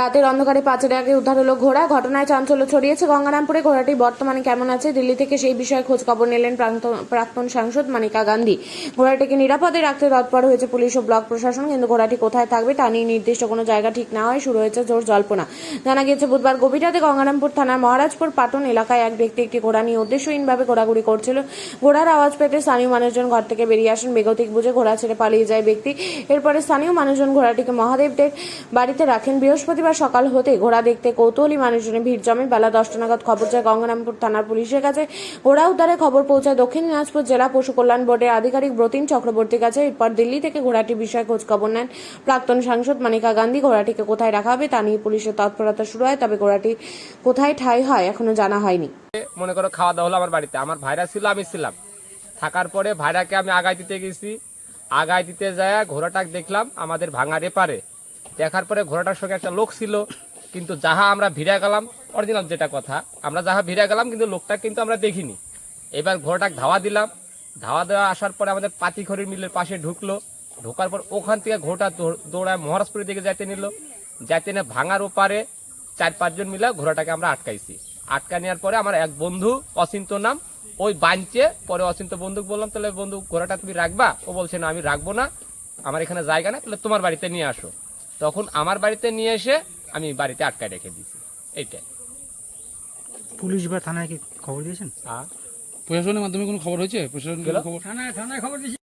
রাতের অন্ধকারে পাঁচের আগে উদ্ধার হলো ঘোড়া। ঘটনায় চাঞ্চল্য ছড়িয়েছে গঙ্গারামপুরে। ঘোড়াটি বর্তমানে কেমন আছে, দিল্লি থেকে সেই বিষয়ে খোঁজ খবর নিলেন প্রাক্তন সাংসদ মানিকা গান্ধী। ঘোড়াটিকে নিরাপদে রাখতে তৎপর হয়েছে পুলিশ ও ব্লক প্রশাসন, কিন্তু ঘোড়াটি কোথায় থাকবে তা নিয়ে নির্দিষ্ট কোনো জায়গা ঠিক না হয় শুরু হয়েছে জোর জল্পনা। জানা গিয়েছে বুধবার গভীর রাতে গঙ্গারামপুর থানার মহারাজপুর পাটন এলাকায় এক ব্যক্তি একটি ঘোড়া নিয়ে উদ্দেশ্যহীনভাবে ঘোরাঘুরি করছিল। ঘোড়ার আওয়াজ পেতে স্থানীয় মানুষজন ঘর থেকে বেরিয়ে আসেন। বেগতিক বুঝে ঘোড়া ছেড়ে পালিয়ে যায় ব্যক্তি। এরপরে স্থানীয় মানুষজন ঘোড়াটিকে মহাদেবদের বাড়িতে রাখেন। বৃহস্পতিবার সকাল হতে ঘোড়া দেখতে কৌতূহলী মানুষজনের ভিড় জমে। বেলা 10টা নাগাদ খবর যায় গঙ্গারামপুর থানার পুলিশের কাছে। ঘোড়া উদ্ধারে খবর পৌঁছায় দক্ষিণ দিনাজপুর জেলা পশু কল্যাণ বোর্ডের আধিকারিক ব্রতিন চক্রবর্তীর কাছে। এরপর দিল্লি থেকে ঘোড়াটির বিষয়ে খোঁজ খবর নেন প্রাক্তন সাংসদ মানিকা গান্ধী। ঘোড়াটিকে কোথায় রাখা হবে তা নিয়ে পুলিশের তৎপরতা শুরু হয়, তবে ঘোড়াটি কোথায় ঠাঁই হয় এখনো জানা হয়নি। মনে করো খাওয়া দাওয়া হলো আমার বাড়িতে, আমার ভাইরা ছিল, আমি ছিলাম। থাকার পরে ভাইরাকে আমি আগায় দিতে গেছি। আগায় দিতে যায় ঘোড়াটা দেখলাম আমাদের ভাঙার এপারে। দেখার পরে ঘোড়াটার সঙ্গে একটা লোক ছিল, কিন্তু যাহা আমরা ভিড়ে গেলাম, অরিজিনাল যেটা কথা, আমরা যাহা ভিড়ে গেলাম কিন্তু লোকটা কিন্তু আমরা দেখিনি। এবার ঘোড়াটাকে ধাওয়া দিলাম। ধাওয়া দেওয়া আসার পরে আমাদের পাতিখড়ির মিলের পাশে ঢুকলো। ঢোকার পর ওখান থেকে ঘোড়াটা দৌড়ায় মহারাজপুরের দিকে যাইতে নিল। যাইতে নিয়ে ভাঙার ওপারে 4-5 জন মিলে ঘোড়াটাকে আমরা আটকাইছি। আটকা নেওয়ার পরে আমার এক বন্ধু অচিন্ত নাম, ওই বাঞ্চে পরে অচিন্ত বন্ধুক বললাম, তাহলে বন্ধু ঘোড়াটা তুমি রাখবা? ও বলছে না, আমি রাখবো না, আমার এখানে জায়গা না, তাহলে তোমার বাড়িতে নিয়ে আসো। তখন আমার বাড়িতে নিয়ে এসে আমি বাড়িতে আটকায় রেখে দিয়েছি। এইটাই। পুলিশ বা থানায় কি খবর দিয়েছেন? আর প্রশাসনের মাধ্যমে কোনো খবর হয়েছে? প্রশাসন গেল? খবর থানায় খবর দিয়েছি।